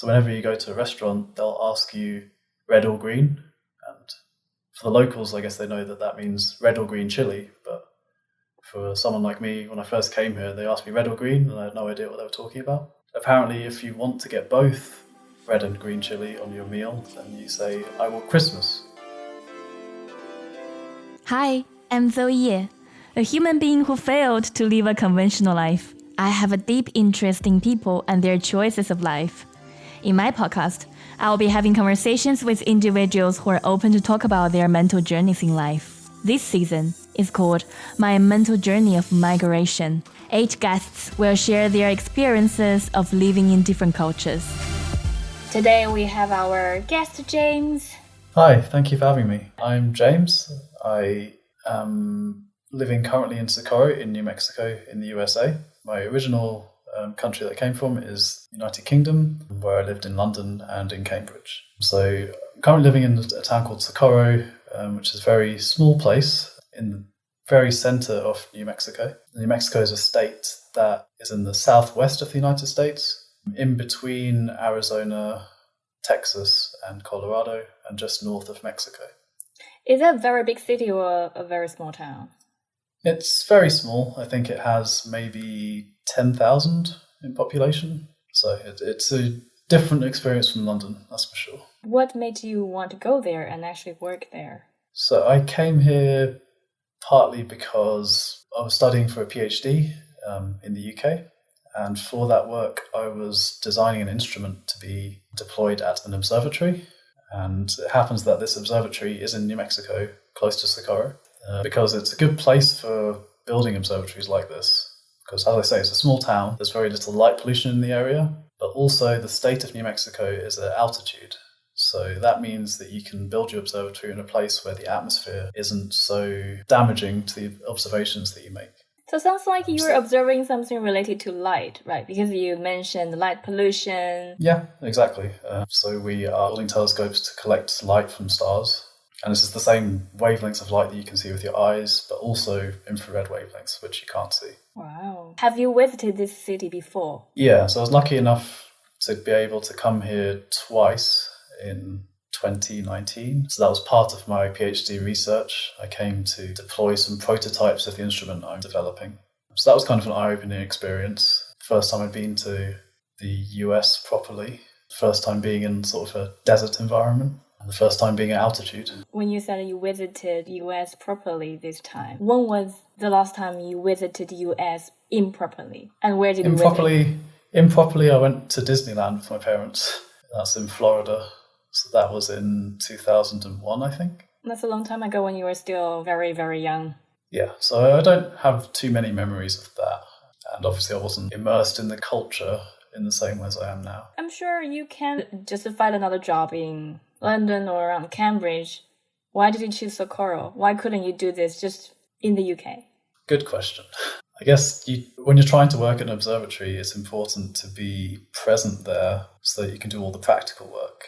So whenever you go to a restaurant, they'll ask you red or green. And for the locals, I guess they know that that means red or green chili. But for someone like me, when I first came here, they asked me red or green, and I had no idea what they were talking about. Apparently, if you want to get both red and green chili on your meal, then you say, I want Christmas. Hi, I'm Zoe Ye, a human being who failed to live a conventional life. I have a deep interest in people and their choices of life. In my podcast, I'll be having conversations with individuals who are open to talk about their mental journeys in life. This season is called My Mental Journey of Migration. 8 guests will share their experiences of living in different cultures. Today we have our guest, James. Hi, thank you for having me. I'm James. I am living currently in Socorro in New Mexico in the USA. My original country that I came from is the United Kingdom, where I lived in London and in Cambridge. So I'm currently living in a town called Socorro, which is a very small place in the very center of New Mexico. New Mexico is a state that is in the southwest of the United States, in between Arizona, Texas, and Colorado, and just north of Mexico. Is that a very big city or a very small town? It's very small. I think it has maybe 10,000 in population. So it's a different experience from London, that's for sure. What made you want to go there and actually work there? So I came here partly because I was studying for a PhD in the UK. And for that work, I was designing an instrument to be deployed at an observatory. And it happens that this observatory is in New Mexico, close to Socorro, because it's a good place for building observatories like this. Because, as I say, it's a small town, there's very little light pollution in the area, but also the state of New Mexico is at altitude. So that means that you can build your observatory in a place where the atmosphere isn't so damaging to the observations that you make. So it sounds like you're observing something related to light, right? Because you mentioned light pollution. Yeah, exactly. So we are building telescopes to collect light from stars. And this is the same wavelengths of light that you can see with your eyes, but also infrared wavelengths, which you can't see. Wow. Have you visited this city before? Yeah, so I was lucky enough to be able to come here twice in 2019. So that was part of my PhD research. I came to deploy some prototypes of the instrument I'm developing. So that was kind of an eye-opening experience. First time I'd been to the US properly. First time being in sort of a desert environment. And the first time being at altitude. When you said you visited US properly this time, when was the last time you visited US improperly? And where did you visit? Improperly, I went to Disneyland with my parents. That's in Florida. So that was in 2001, I think. That's a long time ago when you were still very, very young. Yeah, so I don't have too many memories of that. And obviously I wasn't immersed in the culture in the same way as I am now. I'm sure you can just find another job in London or around Cambridge. Why did you choose Socorro? Why couldn't you do this just in the UK? Good question. I guess when you're trying to work at an observatory, it's important to be present there so that you can do all the practical work.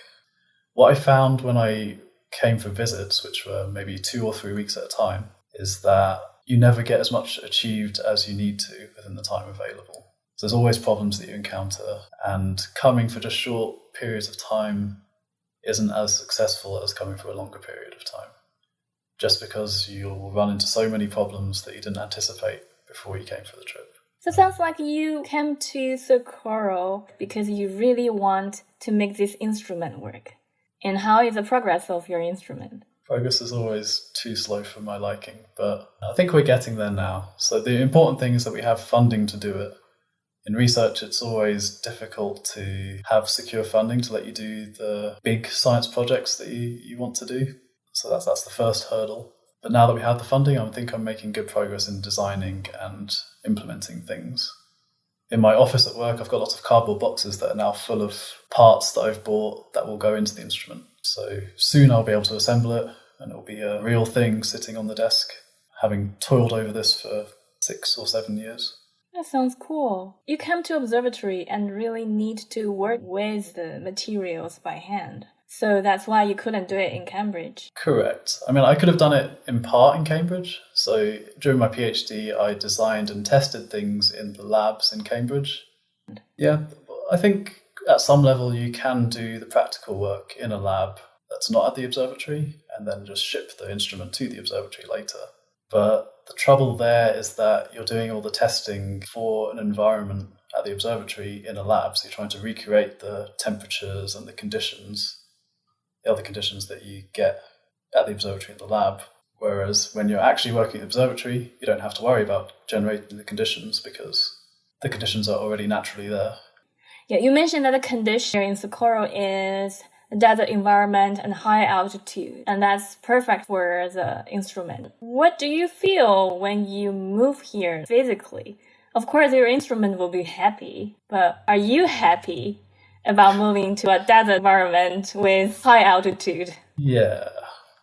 What I found when I came for visits, which were maybe 2 or 3 weeks at a time, is that you never get as much achieved as you need to within the time available. So there's always problems that you encounter, and coming for just short periods of time isn't as successful as coming for a longer period of time, just because you'll run into so many problems that you didn't anticipate before you came for the trip. So it sounds like you came to Socorro because you really want to make this instrument work. And how is the progress of your instrument? Progress is always too slow for my liking, but I think we're getting there now. So the important thing is that we have funding to do it. In research, it's always difficult to have secure funding to let you do the big science projects that you want to do. So that's the first hurdle. But now that we have the funding, I think I'm making good progress in designing and implementing things. In my office at work, I've got lots of cardboard boxes that are now full of parts that I've bought that will go into the instrument. So soon I'll be able to assemble it, and it'll be a real thing sitting on the desk, having toiled over this for 6 or 7 years. That sounds cool. You come to observatory and really need to work with the materials by hand. So that's why you couldn't do it in Cambridge. Correct. I mean, I could have done it in part in Cambridge. So during my PhD, I designed and tested things in the labs in Cambridge. Yeah, I think at some level you can do the practical work in a lab that's not at the observatory and then just ship the instrument to the observatory later. But the trouble there is that you're doing all the testing for an environment at the observatory in a lab. So you're trying to recreate the temperatures and the other conditions that you get at the observatory in the lab. Whereas when you're actually working at the observatory, you don't have to worry about generating the conditions because the conditions are already naturally there. Yeah, you mentioned that the condition in Socorro is desert environment and high altitude, and that's perfect for the instrument. What do you feel when you move here physically? Of course, your instrument will be happy, but are you happy about moving to a desert environment with high altitude? Yeah,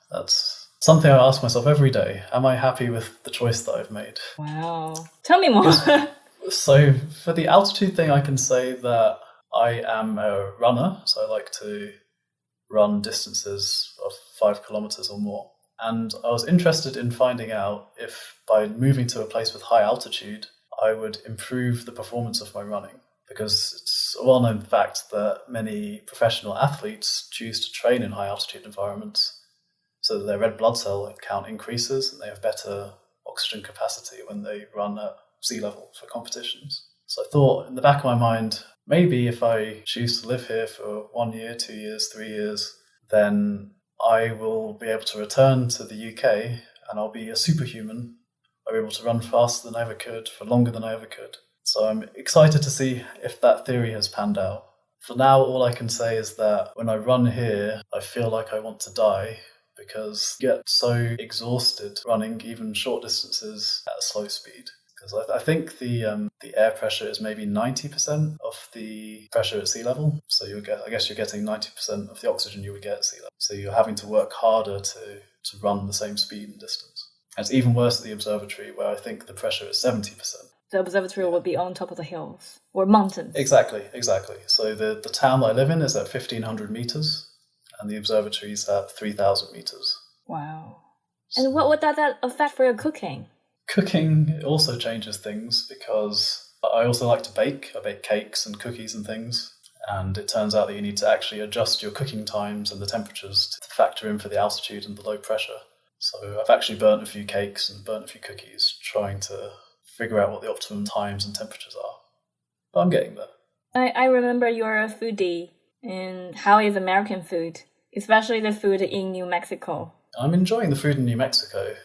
that's something I ask myself every day. Am I happy with the choice that I've made? Wow. Tell me more. So for the altitude thing, I can say that I am a runner, so I like to run distances of 5 kilometers or more. And I was interested in finding out if by moving to a place with high altitude, I would improve the performance of my running. Because it's a well-known fact that many professional athletes choose to train in high altitude environments so that their red blood cell count increases and they have better oxygen capacity when they run at sea level for competitions. So I thought in the back of my mind, maybe if I choose to live here for 1 year, 2 years, 3 years, then I will be able to return to the UK and I'll be a superhuman. I'll be able to run faster than I ever could, for longer than I ever could. So I'm excited to see if that theory has panned out. For now, all I can say is that when I run here, I feel like I want to die because I get so exhausted running even short distances at a slow speed. Because I think the air pressure is maybe 90% of the pressure at sea level. So I guess you're getting 90% of the oxygen you would get at sea level. So you're having to work harder to run the same speed and distance. And it's even worse at the observatory, where I think the pressure is 70%. The observatory will be on top of the hills or mountains. Exactly. So the town that I live in is at 1,500 meters, and the observatory is at 3,000 meters. Wow. And what does that affect for your cooking? Cooking also changes things because I also like to bake. I bake cakes and cookies and things. And it turns out that you need to actually adjust your cooking times and the temperatures to factor in for the altitude and the low pressure. So I've actually burnt a few cakes and burnt a few cookies trying to figure out what the optimum times and temperatures are. But I'm getting there. I remember you're a foodie. And how is American food, especially the food in New Mexico? I'm enjoying the food in New Mexico.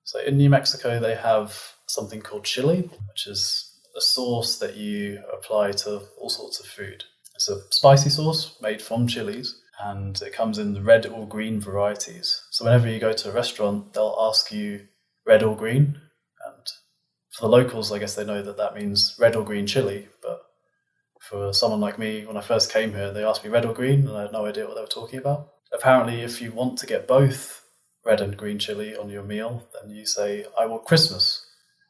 So in New Mexico, they have something called chili, which is a sauce that you apply to all sorts of food. It's a spicy sauce made from chilies, and it comes in the red or green varieties. So whenever you go to a restaurant, they'll ask you red or green. And for the locals, I guess they know that that means red or green chili. But for someone like me, when I first came here, they asked me red or green, and I had no idea what they were talking about. Apparently, if you want to get both red and green chili on your meal, then you say, I want Christmas,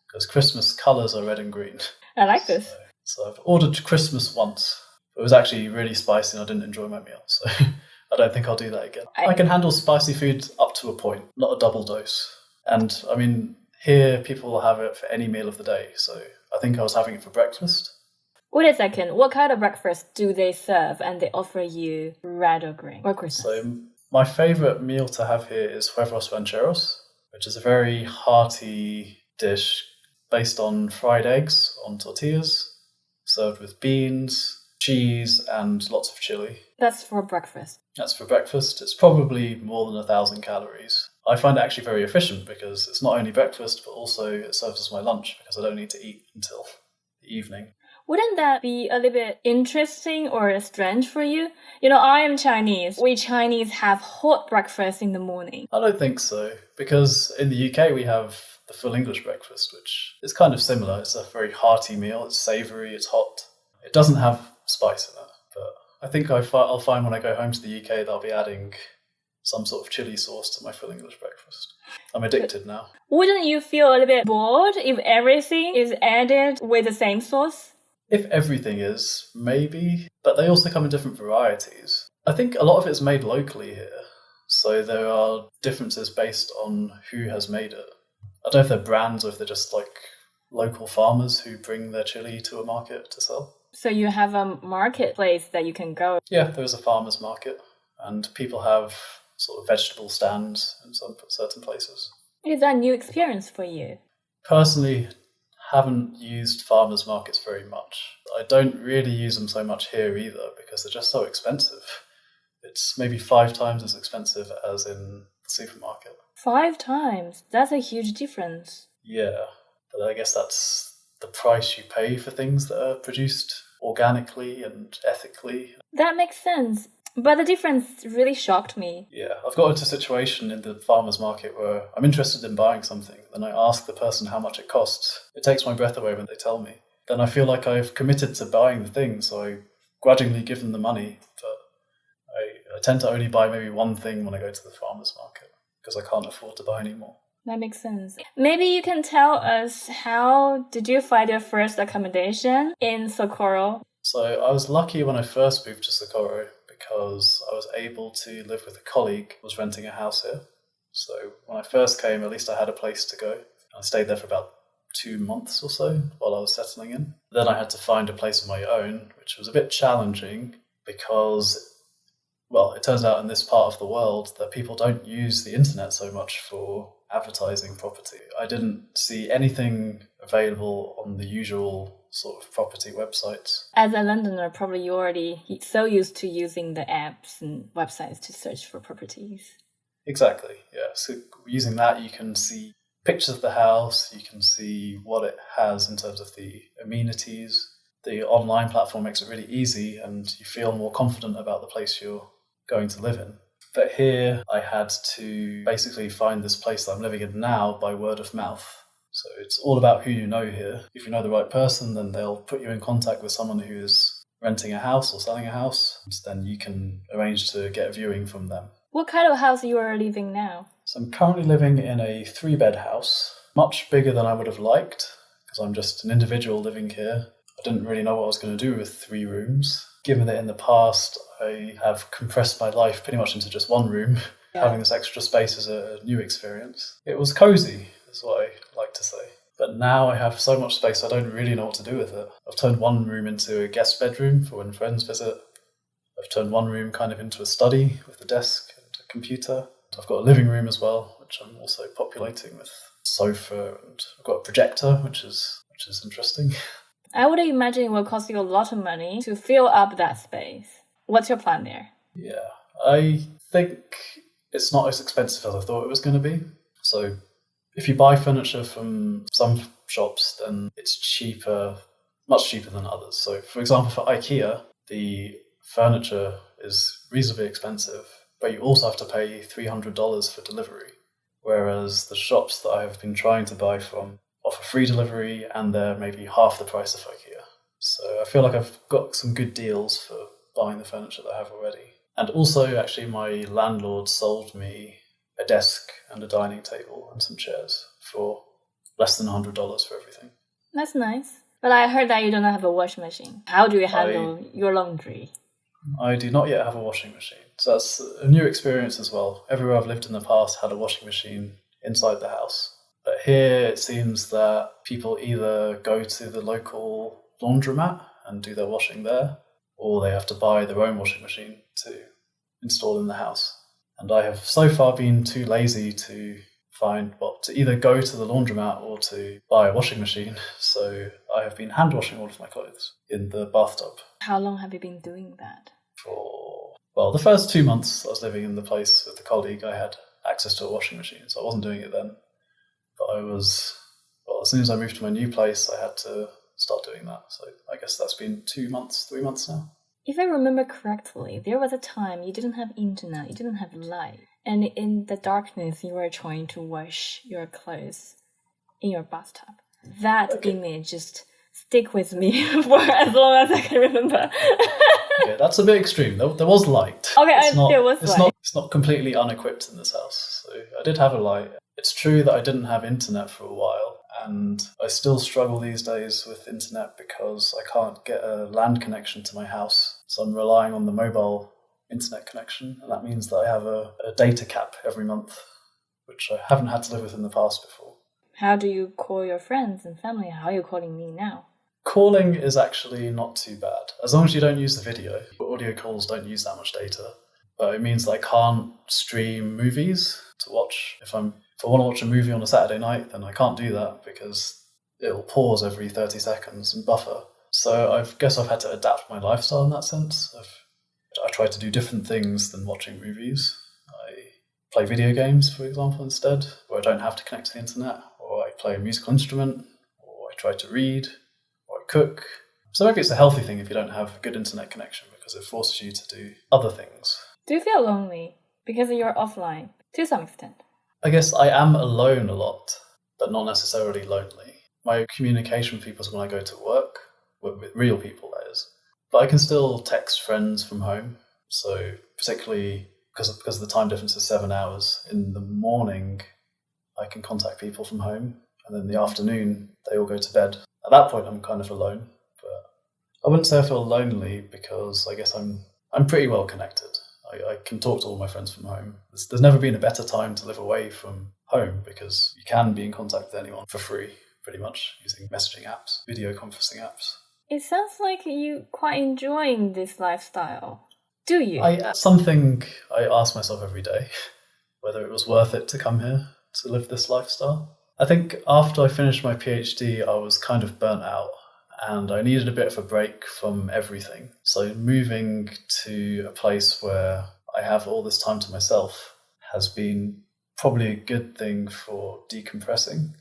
because Christmas colours are red and green. I like this. So I've ordered Christmas once. It was actually really spicy and I didn't enjoy my meal, so I don't think I'll do that again. I can handle spicy food up to a point, not a double dose. And I mean, here people will have it for any meal of the day, so I think I was having it for breakfast. Wait a second, what kind of breakfast do they serve and they offer you red or green or Christmas? So my favourite meal to have here is huevos rancheros, which is a very hearty dish based on fried eggs on tortillas, served with beans, cheese, and lots of chili. That's for breakfast. That's for breakfast. It's probably more than 1,000 calories. I find it actually very efficient because it's not only breakfast, but also it serves as my lunch because I don't need to eat until the evening. Wouldn't that be a little bit interesting or strange for you? You know, I am Chinese. We Chinese have hot breakfast in the morning. I don't think so, because in the UK we have the full English breakfast, which is kind of similar. It's a very hearty meal. It's savoury, it's hot. It doesn't have spice in it, but I think I'll find when I go home to the UK that I'll be adding some sort of chili sauce to my full English breakfast. I'm addicted now. Wouldn't you feel a little bit bored if everything is added with the same sauce? If everything is, maybe, but they also come in different varieties. I think a lot of it's made locally here, so there are differences based on who has made it. I don't know if they're brands or if they're just like local farmers who bring their chili to a market to sell. So you have a marketplace that you can go. Yeah, there is a farmer's market, and people have sort of vegetable stands in some certain places. Is that a new experience for you? Personally, haven't used farmers markets very much. I don't really use them so much here either because they're just so expensive. It's maybe 5 times as expensive as in the supermarket. 5 times? That's a huge difference. Yeah, but I guess that's the price you pay for things that are produced organically and ethically. That makes sense. But the difference really shocked me. Yeah, I've got into a situation in the farmer's market where I'm interested in buying something, then I ask the person how much it costs. It takes my breath away when they tell me. Then I feel like I've committed to buying the thing, so I grudgingly give them the money, but I tend to only buy maybe one thing when I go to the farmer's market because I can't afford to buy any more. That makes sense. Maybe you can tell us, how did you find your first accommodation in Socorro? So I was lucky when I first moved to Socorro because I was able to live with a colleague who was renting a house here. So when I first came, at least I had a place to go. I stayed there for about 2 months or so while I was settling in. Then I had to find a place of my own, which was a bit challenging because, well, it turns out in this part of the world that people don't use the internet so much for advertising property. I didn't see anything available on the usual sort of property websites. As a Londoner, probably you're already so used to using the apps and websites to search for properties. Exactly, yeah. So using that, you can see pictures of the house, you can see what it has in terms of the amenities. The online platform makes it really easy and you feel more confident about the place you're going to live in. But here I had to basically find this place that I'm living in now by word of mouth. So it's all about who you know here. If you know the right person, then they'll put you in contact with someone who's renting a house or selling a house. And then you can arrange to get a viewing from them. What kind of house you are living now? So I'm currently living in a 3-bed house, much bigger than I would have liked because I'm just an individual living here. I didn't really know what I was going to do with 3 rooms. Given that in the past I have compressed my life pretty much into just 1 room, having this extra space is a new experience. It was cozy, is what I like to say. But now I have so much space I don't really know what to do with it. I've turned 1 room into a guest bedroom for when friends visit. I've turned 1 room kind of into a study with a desk and a computer. I've got a living room as well, which I'm also populating with sofa, and I've got a projector, which is interesting. I would imagine it will cost you a lot of money to fill up that space. What's your plan there? Yeah, I think it's not as expensive as I thought it was going to be. So if you buy furniture from some shops, then it's cheaper, much cheaper than others. So for example, for IKEA, the furniture is reasonably expensive, but you also have to pay $300 for delivery. Whereas the shops that I have been trying to buy from offer free delivery and they're maybe half the price of IKEA. So I feel like I've got some good deals for buying the furniture that I have already. And also, actually, my landlord sold me a desk and a dining table and some chairs for less than $100 for everything. That's nice. But I heard that you don't have a washing machine. How do you handle your laundry? I do not yet have a washing machine. So that's a new experience as well. Everywhere I've lived in the past had a washing machine inside the house. But here it seems that people either go to the local laundromat and do their washing there, or they have to buy their own washing machine to install in the house. And I have so far been too lazy to to either go to the laundromat or to buy a washing machine. So I have been hand washing all of my clothes in the bathtub. How long have you been doing that? Well, the first 2 months I was living in the place with the colleague, I had access to a washing machine, so I wasn't doing it then. But as soon as I moved to my new place, I had to start doing that. So I guess that's been 3 months now. If I remember correctly, there was a time you didn't have internet, you didn't have light. And in the darkness, you were trying to wash your clothes in your bathtub. That image just stick with me for as long as I can remember. Okay, that's a bit extreme. There was light. Okay, there was light. It's not completely unequipped in this house. So I did have a light. It's true that I didn't have internet for a while, and I still struggle these days with internet because I can't get a land connection to my house. So I'm relying on the mobile internet connection, and that means that I have a data cap every month, which I haven't had to live with in the past before. How do you call your friends and family? How are you calling me now? Calling is actually not too bad, as long as you don't use the video. Audio calls don't use that much data, but it means that I can't stream movies to watch. If I want to watch a movie on a Saturday night, then I can't do that because it'll pause every 30 seconds and buffer. So I guess I've had to adapt my lifestyle in that sense. I try to do different things than watching movies. I play video games, for example, instead, where I don't have to connect to the internet, or I play a musical instrument, or I try to read, or I cook. So maybe it's a healthy thing if you don't have a good internet connection because it forces you to do other things. Do you feel lonely because you're offline to some extent? I guess I am alone a lot, but not necessarily lonely. My communication with people is when I go to work, with real people, that is. But I can still text friends from home. So particularly because the time difference is 7 hours, in the morning I can contact people from home, and then in the afternoon they all go to bed. At that point I'm kind of alone, but I wouldn't say I feel lonely because I guess I'm pretty well connected. I can talk to all my friends from home. There's never been a better time to live away from home because you can be in contact with anyone for free, pretty much, using messaging apps, video conferencing apps. It sounds like you quite enjoying this lifestyle. Do you? Something I ask myself every day, whether it was worth it to come here to live this lifestyle. I think after I finished my PhD, I was kind of burnt out and I needed a bit of a break from everything. So moving to a place where I have all this time to myself has been probably a good thing for decompressing.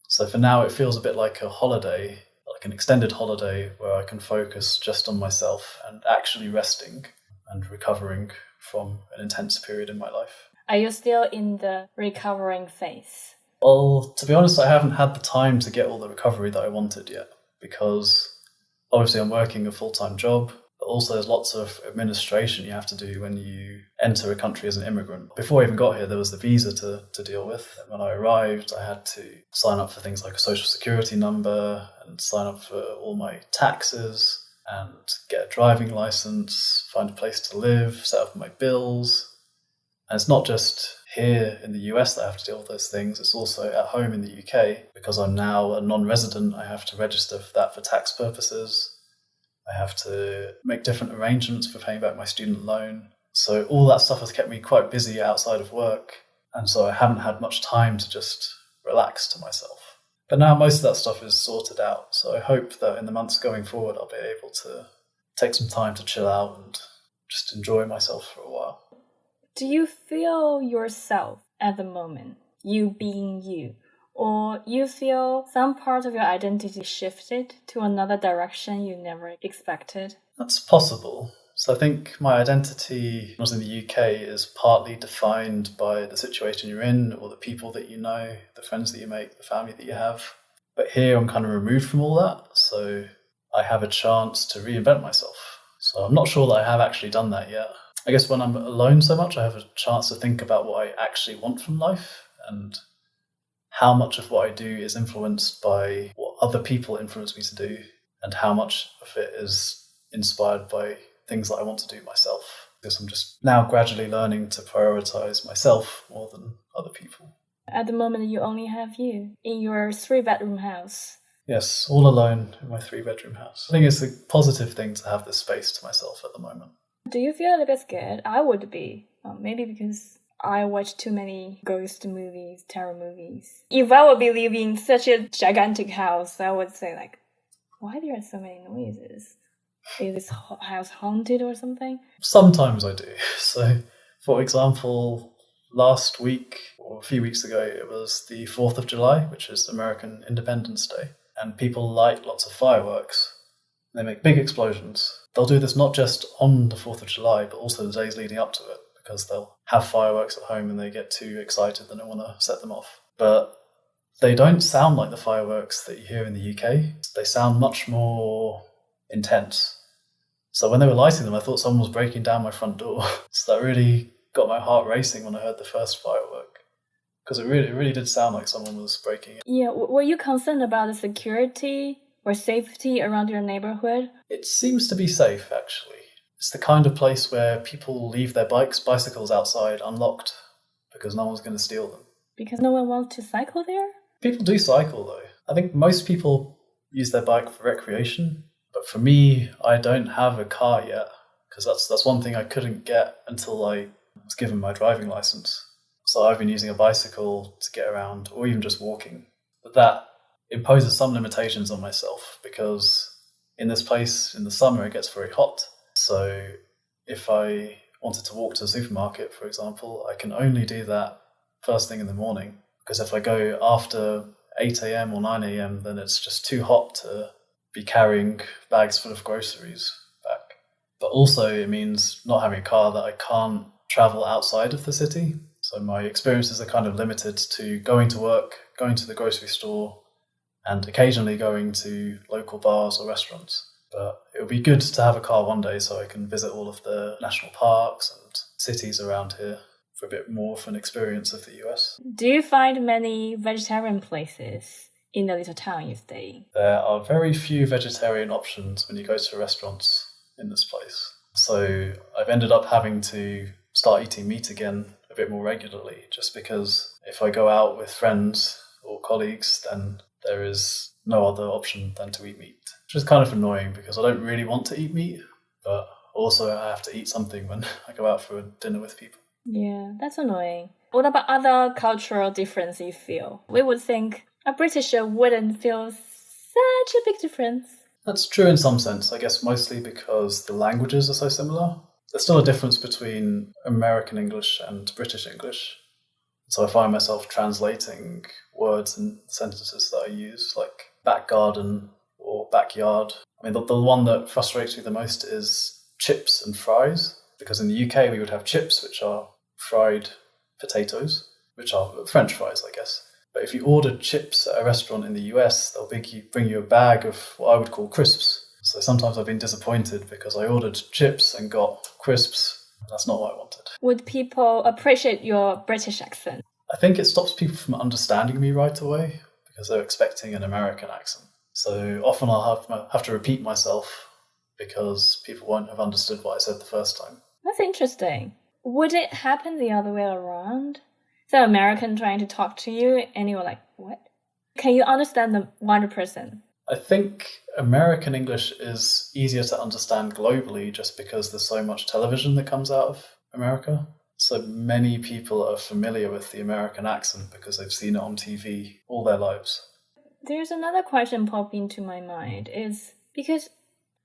So for now, it feels a bit like a holiday, like an extended holiday where I can focus just on myself and actually resting and recovering from an intense period in my life. Are you still in the recovering phase? Well, to be honest, I haven't had the time to get all the recovery that I wanted yet because obviously I'm working a full-time job, but also there's lots of administration you have to do when you enter a country as an immigrant. Before I even got here, there was the visa to deal with. And when I arrived, I had to sign up for things like a social security number and sign up for all my taxes and get a driving license, find a place to live, set up my bills. And it's not just here in the US that I have to deal with those things, it's also at home in the UK. Because I'm now a non-resident, I have to register for that for tax purposes. I have to make different arrangements for paying back my student loan. So all that stuff has kept me quite busy outside of work. And so I haven't had much time to just relax to myself. But now most of that stuff is sorted out. So I hope that in the months going forward, I'll be able to take some time to chill out and just enjoy myself for a while. Do you feel yourself at the moment, you being you? Or you feel some part of your identity shifted to another direction you never expected? That's possible. So I think my identity, when I was in the UK, is partly defined by the situation you're in, or the people that you know, the friends that you make, the family that you have. But here I'm kind of removed from all that, so I have a chance to reinvent myself. So I'm not sure that I have actually done that yet. I guess when I'm alone so much, I have a chance to think about what I actually want from life and how much of what I do is influenced by what other people influence me to do and how much of it is inspired by things that I want to do myself. Because I'm just now gradually learning to prioritize myself more than other people. At the moment, you only have you in your 3-bedroom house. Yes, all alone in my 3-bedroom house. I think it's a positive thing to have this space to myself at the moment. Do you feel a little bit scared? I would be. Maybe because I watch too many ghost movies, terror movies. If I would be living in such a gigantic house, I would say like, why there are so many noises? Is this house haunted or something? Sometimes I do. So, for example, last week or a few weeks ago, it was the 4th of July, which is American Independence Day. And people light lots of fireworks. They make big explosions. They'll do this not just on the 4th of July, but also the days leading up to it, because they'll have fireworks at home and they get too excited and they want to set them off. But they don't sound like the fireworks that you hear in the UK. They sound much more intense. So when they were lighting them, I thought someone was breaking down my front door. So that really got my heart racing when I heard the first firework, because it really did sound like someone was breaking it. Yeah, were you concerned about the security or safety around your neighborhood? It seems to be safe, actually. It's the kind of place where people leave their bicycles outside unlocked because no one's going to steal them. Because no one wants to cycle there? People do cycle, though. I think most people use their bike for recreation. But for me, I don't have a car yet, because that's one thing I couldn't get until I was given my driving license. So I've been using a bicycle to get around, or even just walking. But that imposes some limitations on myself, because in this place in the summer it gets very hot. So if I wanted to walk to the supermarket, for example, I can only do that first thing in the morning, because if I go after 8 a.m. or 9 a.m., then it's just too hot to be carrying bags full of groceries back. But also it means not having a car, that I can't travel outside of the city. So my experiences are kind of limited to going to work, going to the grocery store, and occasionally going to local bars or restaurants. But it would be good to have a car one day so I can visit all of the national parks and cities around here for a bit more of an experience of the US. Do you find many vegetarian places in the little town you stay in? There are very few vegetarian options when you go to restaurants in this place. So I've ended up having to start eating meat again a bit more regularly, just because if I go out with friends or colleagues, then there is no other option than to eat meat, which is kind of annoying because I don't really want to eat meat, but also I have to eat something when I go out for a dinner with people. Yeah, that's annoying. What about other cultural difference you feel? We would think a Britisher wouldn't feel such a big difference. That's true in some sense, I guess mostly because the languages are so similar. There's still a difference between American English and British English. So I find myself translating words and sentences that I use, like back garden or backyard. I mean, the one that frustrates me the most is chips and fries, because in the UK we would have chips, which are fried potatoes, which are French fries, I guess. But if you order chips at a restaurant in the US, they'll bring you a bag of what I would call crisps. So sometimes I've been disappointed because I ordered chips and got crisps. That's not what I wanted. Would people appreciate your British accent? I think it stops people from understanding me right away because they're expecting an American accent. So often I'll have to repeat myself because people won't have understood what I said the first time. That's interesting. Would it happen the other way around? So American trying to talk to you and you're like, what? Can you understand them 100%? I think American English is easier to understand globally just because there's so much television that comes out of America. So many people are familiar with the American accent because they've seen it on TV all their lives. There's another question popping into my mind is because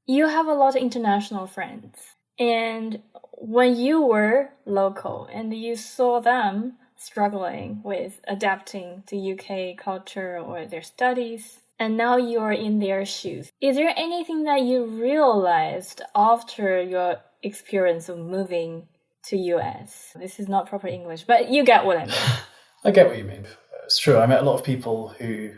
you have a lot of international friends. And when you were local and you saw them struggling with adapting to UK culture or their studies, and now you're in their shoes, is there anything that you realized after your experience of moving to US? This is not proper English, but you get what I mean. I get what you mean. It's true. I met a lot of people who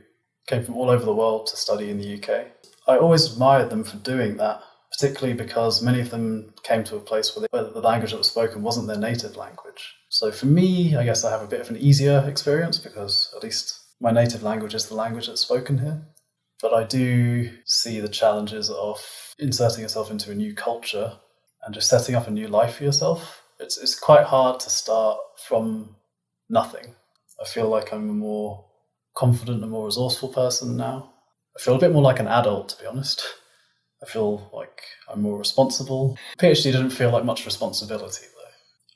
came from all over the world to study in the UK. I always admired them for doing that, particularly because many of them came to a place where the language that was spoken wasn't their native language. So for me, I guess I have a bit of an easier experience because at least my native language is the language that's spoken here. But I do see the challenges of inserting yourself into a new culture and just setting up a new life for yourself. It's quite hard to start from nothing. I feel like I'm a more confident and more resourceful person now. I feel a bit more like an adult, to be honest. I feel like I'm more responsible. PhD didn't feel like much responsibility, though.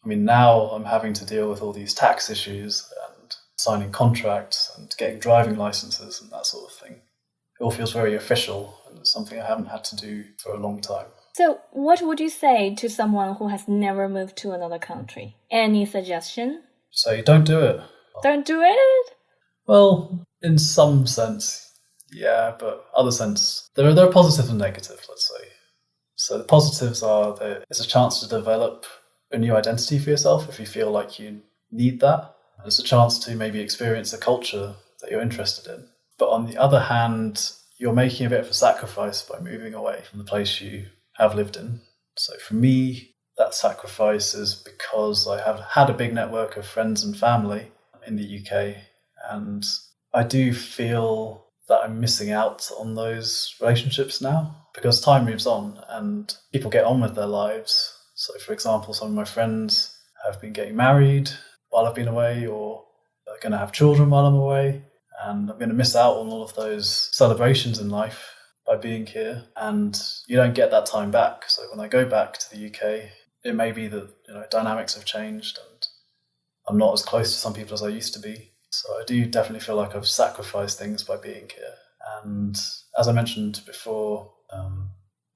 I mean, now I'm having to deal with all these tax issues and signing contracts and getting driving licenses and that sort of thing. It all feels very official, and it's something I haven't had to do for a long time. So what would you say to someone who has never moved to another country? Any suggestion? So don't do it. Don't do it? Well, in some sense, yeah, but other sense, there are positives and negatives, let's say. So the positives are that it's a chance to develop a new identity for yourself if you feel like you need that. It's a chance to maybe experience a culture that you're interested in. But on the other hand, you're making a bit of a sacrifice by moving away from the place you have lived in. So for me, that sacrifice is because I have had a big network of friends and family in the UK, and I do feel that I'm missing out on those relationships now because time moves on and people get on with their lives. So for example, some of my friends have been getting married while I've been away, or they're going to have children while I'm away. and I'm going to miss out on all of those celebrations in life by being here, and you don't get that time back. So when I go back to the UK, it may be that dynamics have changed and I'm not as close to some people as I used to be. So I do definitely feel like I've sacrificed things by being here. And as I mentioned before,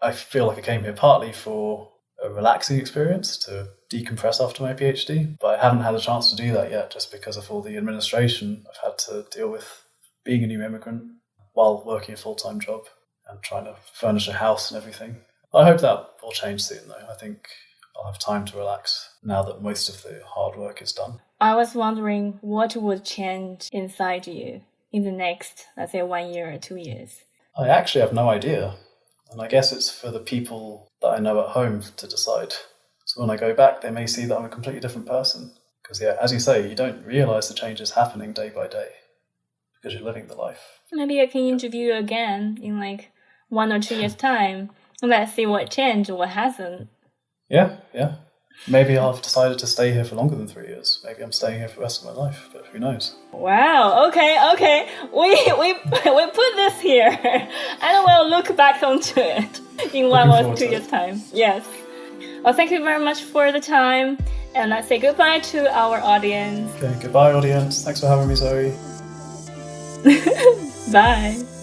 I feel like I came here partly for a relaxing experience to decompress after my PhD, but I haven't had a chance to do that yet just because of all the administration I've had to deal with being a new immigrant while working a full-time job and trying to furnish a house and everything. I hope that will change soon though. I think I'll have time to relax now that most of the hard work is done. I was wondering what would change inside you in the next, let's say, 1 year or 2 years. I actually have no idea. And I guess it's for the people that I know at home to decide. So when I go back, they may see that I'm a completely different person. Because as you say, you don't realise the changes happening day by day because you're living the life. Maybe I can interview you again in like 1 or 2 years' time. Let's see what changed, what hasn't. Yeah. Maybe I'll have decided to stay here for longer than 3 years. Maybe I'm staying here for the rest of my life, but who knows? Wow, okay. We put this here. And we'll look back onto it in 1 or 2 years' time. Yes. Well, thank you very much for the time. And let's say goodbye to our audience. Okay, goodbye, audience. Thanks for having me, Zoe. Bye.